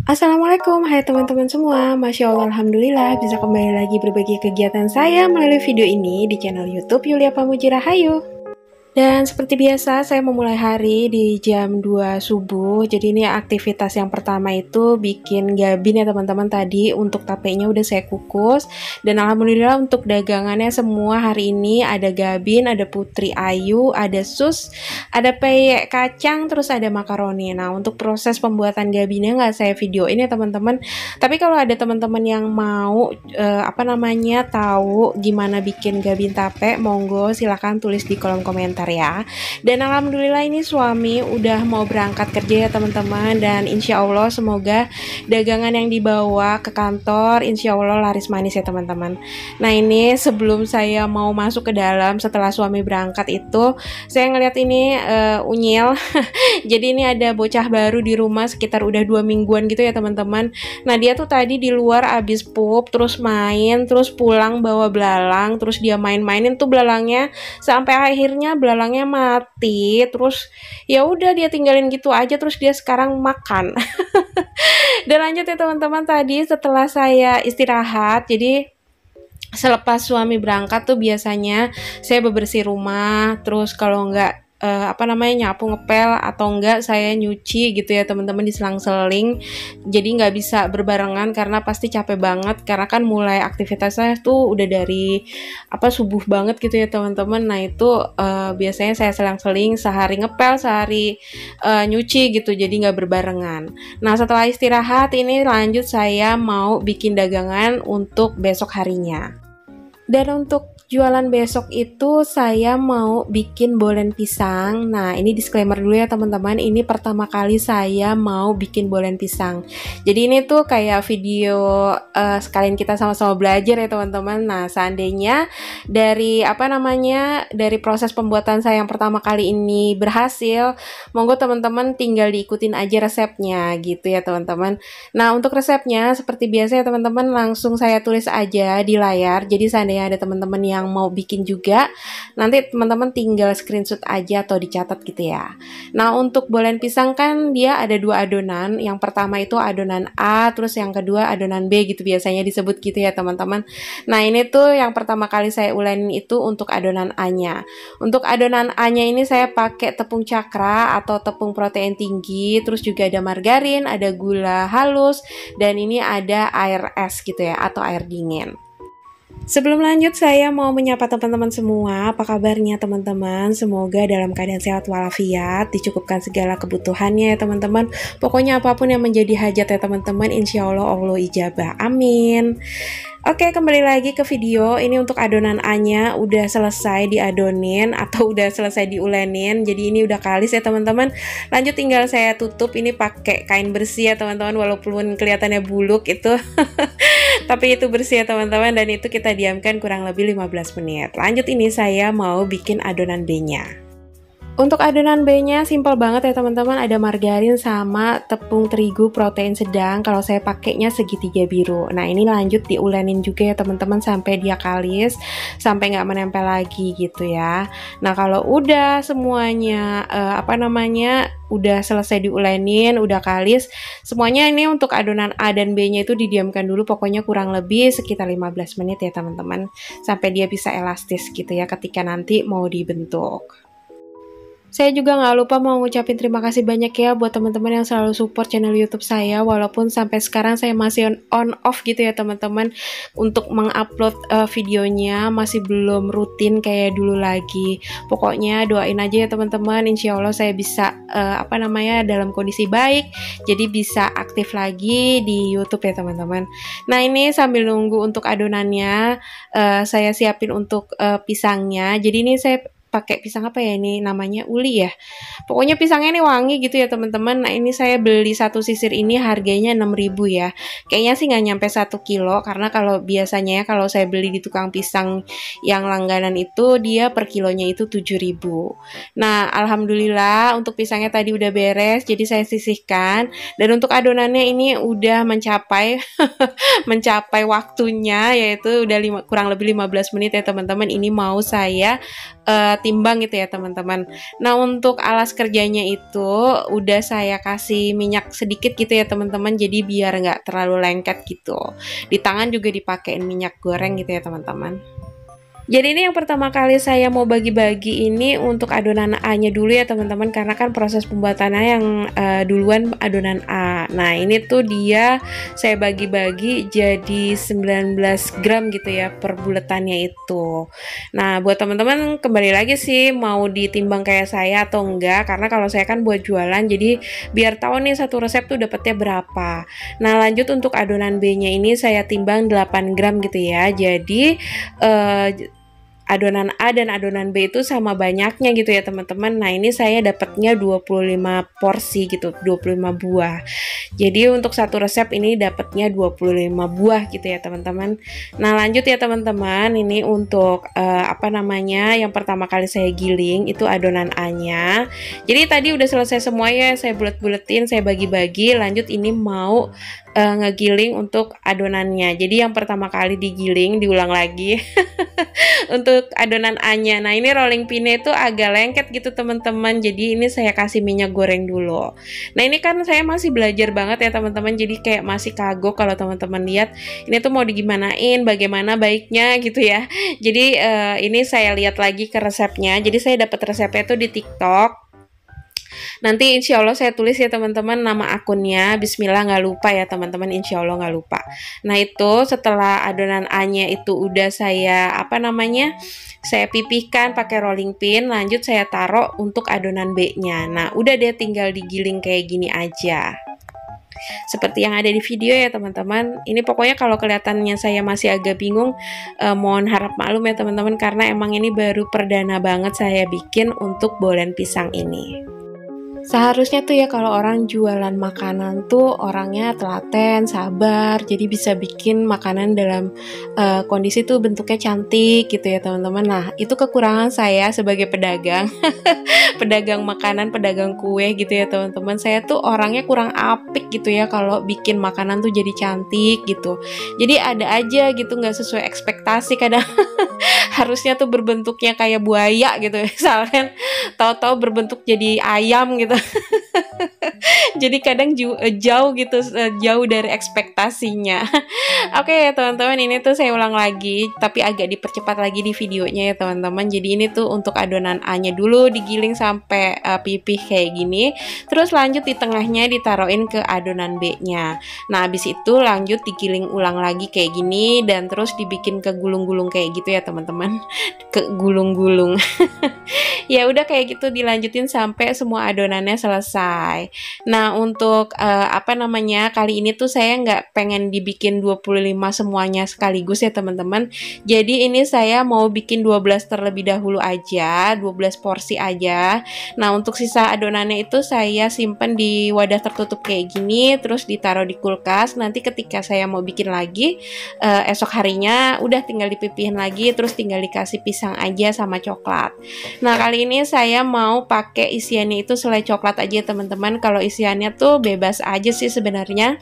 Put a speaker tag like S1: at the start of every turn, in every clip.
S1: Assalamualaikum, hai teman-teman semua. Masya Allah, Alhamdulillah bisa kembali lagi berbagi kegiatan saya melalui video ini di channel YouTube Yulia Pamuji Rahayu. Dan seperti biasa, saya memulai hari di jam 2 subuh. Jadi ini aktivitas yang pertama itu bikin gabin ya teman-teman. Tadi untuk tapenya udah saya kukus. Dan alhamdulillah untuk dagangannya semua hari ini ada gabin, ada putri ayu, ada sus, ada peyek kacang, terus ada makaroni. Nah untuk proses pembuatan gabinnya nggak saya videoin ya teman-teman. Tapi kalau ada teman-teman yang mau tahu gimana bikin gabin tape, monggo silahkan tulis di kolom komentar ya. Dan alhamdulillah ini suami udah mau berangkat kerja ya teman-teman, dan insya Allah semoga dagangan yang dibawa ke kantor insya Allah laris manis ya teman-teman. Nah ini sebelum saya mau masuk ke dalam setelah suami berangkat itu saya ngeliat ini unyil jadi ini ada bocah baru di rumah sekitar udah 2 mingguan gitu ya teman-teman. Nah dia tuh tadi di luar abis pup, terus main, terus pulang bawa belalang, terus dia main-mainin tuh belalangnya sampai akhirnya belalangnya mati. Terus ya udah dia tinggalin gitu aja, terus dia sekarang makan. Dan lanjut ya teman-teman, tadi setelah saya istirahat, jadi selepas suami berangkat tuh biasanya saya bebersih rumah, terus kalau enggak nyapu ngepel, atau enggak saya nyuci gitu ya teman-teman, diselang-seling. Jadi nggak bisa berbarengan karena pasti capek banget, karena kan mulai aktivitasnya tuh udah dari subuh banget gitu ya teman-teman. Nah itu biasanya saya selang-seling, sehari ngepel, sehari nyuci gitu, jadi nggak berbarengan. Nah setelah istirahat ini lanjut saya mau bikin dagangan untuk besok harinya. Dan untuk jualan besok itu saya mau bikin bolen pisang. Nah ini disclaimer dulu ya teman-teman, ini pertama kali saya mau bikin bolen pisang. Jadi ini tuh kayak video sekalian kita sama-sama belajar ya teman-teman. Nah seandainya dari dari proses pembuatan saya yang pertama kali ini berhasil, monggo teman-teman tinggal diikutin aja resepnya gitu ya teman-teman. Nah untuk resepnya seperti biasa ya teman-teman, langsung saya tulis aja di layar. Jadi seandainya ada teman-teman yang mau bikin juga, nanti teman-teman tinggal screenshot aja atau dicatat gitu ya. Nah untuk bolen pisang kan dia ada 2 adonan. Yang pertama itu adonan A, terus yang kedua adonan B gitu biasanya disebut gitu ya teman-teman. Nah ini tuh yang pertama kali saya ulenin itu untuk adonan A-nya. Untuk adonan A-nya ini saya pakai tepung cakra atau tepung protein tinggi, terus juga ada margarin, ada gula halus, dan ini ada air es gitu ya, atau air dingin. Sebelum lanjut, saya mau menyapa teman-teman semua. Apa kabarnya teman-teman? Semoga dalam keadaan sehat walafiat, dicukupkan segala kebutuhannya ya teman-teman. Pokoknya apapun yang menjadi hajat ya teman-teman, insya Allah Allah ijabah. Amin. Oke, kembali lagi ke video. Ini untuk adonan A-nya udah selesai diadonin atau udah selesai diulenin. Jadi ini udah kalis ya teman-teman. Lanjut tinggal saya tutup ini pakai kain bersih ya teman-teman, walaupun kelihatannya buluk itu. Tapi itu bersih ya teman-teman, dan itu kita diamkan kurang lebih 15 menit. Lanjut ini saya mau bikin adonan B-nya. Untuk adonan B-nya simple banget ya teman-teman, ada margarin sama tepung terigu protein sedang. Kalau saya pakainya segitiga biru. Nah ini lanjut diulenin juga ya teman-teman sampai dia kalis, sampai nggak menempel lagi gitu ya. Nah kalau udah semuanya udah selesai diulenin, udah kalis semuanya, ini untuk adonan A dan B-nya itu didiamkan dulu, pokoknya kurang lebih sekitar 15 menit ya teman-teman, sampai dia bisa elastis gitu ya ketika nanti mau dibentuk. Saya juga nggak lupa mau ngucapin terima kasih banyak ya buat teman-teman yang selalu support channel YouTube saya, walaupun sampai sekarang saya masih on off gitu ya teman-teman untuk mengupload videonya, masih belum rutin kayak dulu lagi. Pokoknya doain aja ya teman-teman, insya Allah saya bisa dalam kondisi baik, jadi bisa aktif lagi di YouTube ya teman-teman. Nah ini sambil nunggu untuk adonannya, saya siapin untuk pisangnya. Jadi ini saya pakai pisang apa ya, ini namanya uli ya, pokoknya pisangnya ini wangi gitu ya teman-teman. Nah ini saya beli satu sisir ini harganya 6.000 ya, kayaknya sih nggak nyampe 1 kilo, karena kalau biasanya ya kalau saya beli di tukang pisang yang langganan itu dia per kilonya itu 7.000. Nah alhamdulillah untuk pisangnya tadi udah beres, jadi saya sisihkan. Dan untuk adonannya ini udah mencapai mencapai waktunya, yaitu udah kurang lebih 15 menit ya teman-teman. Ini mau saya timbang gitu ya teman-teman. Nah untuk alas kerjanya itu udah saya kasih minyak sedikit gitu ya teman-teman, jadi biar nggak terlalu lengket gitu. Di tangan juga dipakein minyak goreng gitu ya teman-teman. Jadi ini yang pertama kali saya mau bagi-bagi ini untuk adonan A-nya dulu ya teman-teman, karena kan proses pembuatannya yang duluan adonan A. Nah ini tuh dia saya bagi-bagi jadi 19 gram gitu ya per buletannya itu. Nah buat teman-teman kembali lagi sih mau ditimbang kayak saya atau enggak, karena kalau saya kan buat jualan jadi biar tahu nih satu resep tuh dapetnya berapa. Nah lanjut untuk adonan B-nya ini saya timbang 8 gram gitu ya, jadi adonan A dan adonan B itu sama banyaknya gitu ya teman-teman. Nah ini saya dapatnya 25 porsi gitu, 25 buah. Jadi untuk satu resep ini dapatnya 25 buah gitu ya teman-teman. Nah lanjut ya teman-teman, ini untuk yang pertama kali saya giling itu adonan A-nya. Jadi tadi udah selesai semuanya, saya bulet-buletin, saya bagi-bagi. Lanjut ini mau ngegiling untuk adonannya. Jadi yang pertama kali digiling diulang lagi untuk adonan A-nya. Nah ini rolling pinnya itu agak lengket gitu teman-teman, jadi ini saya kasih minyak goreng dulu. Nah ini kan saya masih belajar banget ya teman-teman, jadi kayak masih kagok kalau teman-teman lihat ini tuh mau digimanain, bagaimana baiknya gitu ya. Jadi ini saya lihat lagi ke resepnya, jadi saya dapat resepnya tuh di TikTok. Nanti insya Allah saya tulis ya teman-teman nama akunnya, bismillah nggak lupa ya teman-teman, insya Allah nggak lupa. Nah itu setelah adonan A-nya itu udah saya saya pipihkan pakai rolling pin, lanjut saya taruh untuk adonan B-nya. Nah udah deh tinggal digiling kayak gini aja. Seperti yang ada di video ya teman-teman. Ini pokoknya kalau kelihatannya saya masih agak bingung, mohon harap maklum ya teman-teman, karena emang ini baru perdana banget saya bikin untuk bolen pisang ini. Seharusnya tuh ya kalau orang jualan makanan tuh orangnya telaten, sabar, jadi bisa bikin makanan dalam kondisi tuh bentuknya cantik gitu ya teman-teman. Nah itu kekurangan saya sebagai pedagang, pedagang makanan, pedagang kue gitu ya teman-teman. Saya tuh orangnya kurang apik gitu ya kalau bikin makanan tuh jadi cantik gitu. Jadi ada aja gitu nggak sesuai ekspektasi kadang. Harusnya tuh berbentuknya kayak buaya gitu misalkan, tahu-tahu berbentuk jadi ayam gitu. Jadi kadang jauh gitu, jauh dari ekspektasinya. Oke ya teman-teman, ini tuh saya ulang lagi tapi agak dipercepat lagi di videonya ya teman-teman. Jadi ini tuh untuk adonan A-nya dulu digiling sampai pipih kayak gini, terus lanjut di tengahnya ditaruhin ke adonan B-nya. Nah habis itu lanjut digiling ulang lagi kayak gini dan terus dibikin ke gulung-gulung kayak gitu ya teman-teman. Ke gulung-gulung. Ya udah kayak gitu dilanjutin sampai semua adonannya selesai. Nah untuk kali ini tuh saya nggak pengen dibikin 25 semuanya sekaligus ya teman-teman. Jadi ini saya mau bikin 12 terlebih dahulu aja, 12 porsi aja. Nah untuk sisa adonannya itu saya simpen di wadah tertutup kayak gini, terus ditaruh di kulkas. Nanti ketika saya mau bikin lagi esok harinya udah tinggal dipipihin lagi, terus tinggal dikasih pisang aja sama coklat. Nah kali ini saya mau pakai isiannya itu selai coklat aja teman-teman. Kalau isiannya tuh bebas aja sih sebenarnya.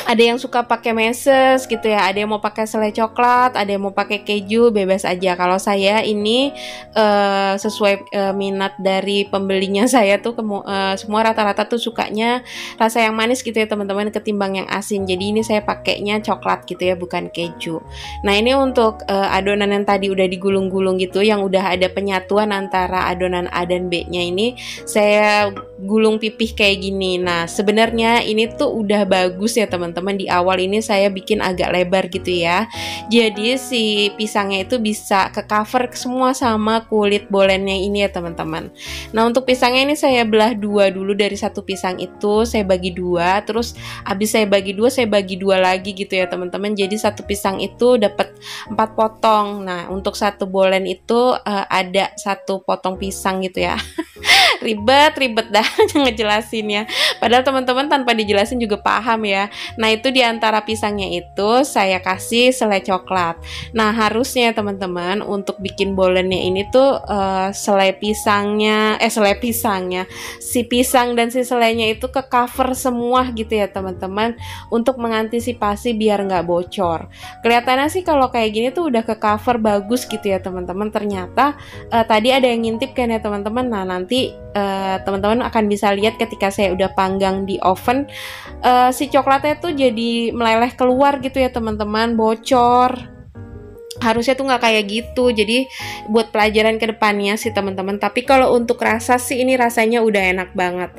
S1: Ada yang suka pakai meses gitu ya, ada yang mau pakai selai coklat, ada yang mau pakai keju, bebas aja. Kalau saya ini sesuai minat dari pembelinya, saya tuh semua rata-rata tuh sukanya rasa yang manis gitu ya teman-teman, ketimbang yang asin. Jadi ini saya pakainya coklat gitu ya, bukan keju. Nah ini untuk adonan yang tadi udah digulung-gulung gitu, yang udah ada penyatuan antara adonan A dan B-nya ini, saya gulung pipih kayak gini. Nah sebenarnya ini tuh udah bagus ya teman-teman. Di awal ini saya bikin agak lebar gitu ya, jadi si pisangnya itu bisa ke cover semua sama kulit bolennya ini ya teman-teman. Nah untuk pisangnya ini saya belah dua dulu, dari satu pisang itu saya bagi dua, terus habis saya bagi dua lagi gitu ya teman-teman. Jadi satu pisang itu dapat 4 potong. Nah untuk satu bolen itu ada 1 potong pisang gitu ya. Ribet dah ngejelasinnya. Padahal teman-teman tanpa dijelasin juga paham ya. Nah itu diantara pisangnya itu saya kasih selai coklat. Nah harusnya teman-teman untuk bikin bolennya ini tuh selai pisangnya, si pisang dan si selainya itu ke cover semua gitu ya teman-teman, untuk mengantisipasi biar nggak bocor. Kelihatannya sih kalau kayak gini tuh udah ke cover bagus gitu ya teman-teman. Ternyata tadi ada yang ngintip kan ya teman-teman. Nah nanti teman-teman akan bisa lihat ketika saya udah panggang di oven, si coklatnya tuh jadi meleleh keluar gitu ya teman-teman, bocor. Harusnya tuh nggak kayak gitu. Jadi buat pelajaran kedepannya sih teman-teman. Tapi kalau untuk rasa sih ini rasanya udah enak banget.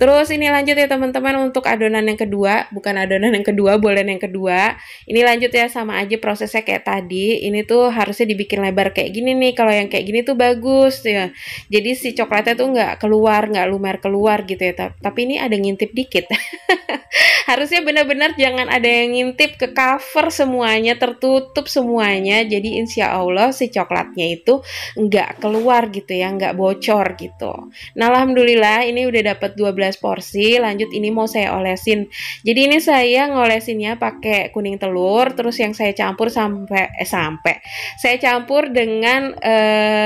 S1: Terus ini lanjut ya teman-teman untuk adonan yang kedua, bukan adonan yang kedua, bolen yang kedua. Ini lanjut ya, sama aja prosesnya kayak tadi. Ini tuh harusnya dibikin lebar kayak gini nih. Kalau yang kayak gini tuh bagus ya. Jadi si coklatnya tuh nggak keluar, nggak lumer keluar gitu ya. Tapi ini ada ngintip dikit. Harusnya benar-benar jangan ada yang ngintip, ke cover semuanya, tertutup semuanya. Jadi insya Allah si coklatnya itu nggak keluar gitu ya, nggak bocor gitu. Nah alhamdulillah ini udah dapat 12 porsi. Lanjut ini mau saya olesin. Jadi ini saya ngolesinnya pakai kuning telur, terus yang saya campur saya campur dengan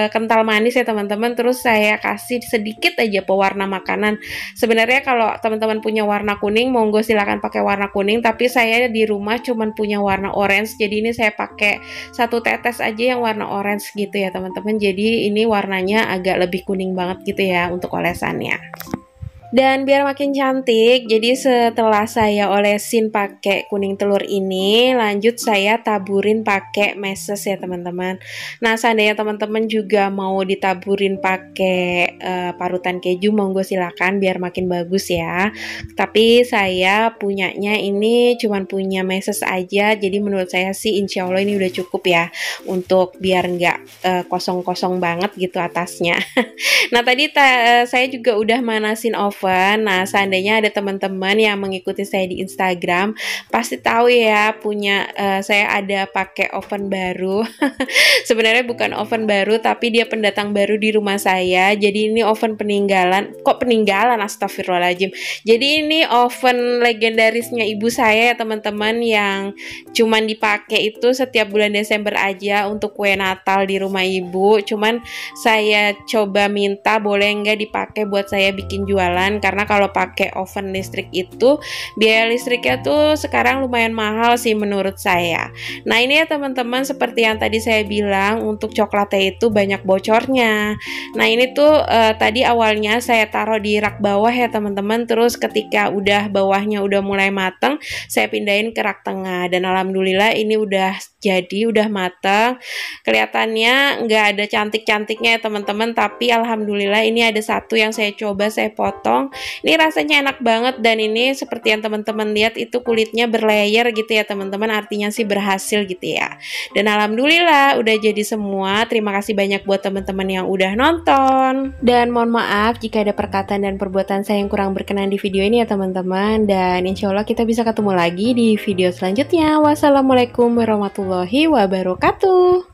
S1: kental manis ya teman-teman. Terus saya kasih sedikit aja pewarna makanan. Sebenarnya kalau teman-teman punya warna kuning monggo silakan pakai warna kuning, tapi saya di rumah cuman punya warna orange. Jadi ini saya pakai 1 tetes aja yang warna orange gitu ya teman-teman. Jadi ini warnanya agak lebih kuning banget gitu ya untuk olesannya. Dan biar makin cantik, jadi setelah saya olesin pakai kuning telur ini, lanjut saya taburin pakai meses ya teman-teman. Nah seandainya teman-teman juga mau ditaburin pakai parutan keju, monggo silakan biar makin bagus ya. Tapi saya punyanya ini cuman punya meses aja, jadi menurut saya sih insya Allah ini udah cukup ya, untuk biar nggak kosong-kosong banget gitu atasnya. Nah tadi saya juga udah manasin oven. Nah seandainya ada teman-teman yang mengikuti saya di Instagram pasti tahu ya, punya saya ada pakai oven baru. Sebenarnya bukan oven baru, tapi dia pendatang baru di rumah saya. Jadi ini oven peninggalan. Kok peninggalan? Astagfirullahaladzim. Jadi ini oven legendarisnya ibu saya ya teman-teman, yang cuman dipakai itu setiap bulan Desember aja untuk kue Natal di rumah ibu. Cuman saya coba minta boleh nggak dipakai buat saya bikin jualan, karena kalau pakai oven listrik itu biaya listriknya tuh sekarang lumayan mahal sih menurut saya. Nah ini ya teman-teman, seperti yang tadi saya bilang, untuk coklatnya itu banyak bocornya. Nah ini tuh tadi awalnya saya taruh di rak bawah ya teman-teman, terus ketika udah bawahnya udah mulai mateng saya pindahin ke rak tengah, dan alhamdulillah ini udah jadi, udah mateng. Kelihatannya nggak ada cantik-cantiknya ya teman-teman, tapi alhamdulillah ini ada satu yang saya coba saya potong. Ini rasanya enak banget, dan ini seperti yang teman-teman lihat itu kulitnya berlayer gitu ya teman-teman, artinya sih berhasil gitu ya. Dan alhamdulillah udah jadi semua. Terima kasih banyak buat teman-teman yang udah nonton, dan mohon maaf jika ada perkataan dan perbuatan saya yang kurang berkenan di video ini ya teman-teman. Dan insya Allah kita bisa ketemu lagi di video selanjutnya. Wassalamualaikum warahmatullahi wabarakatuh.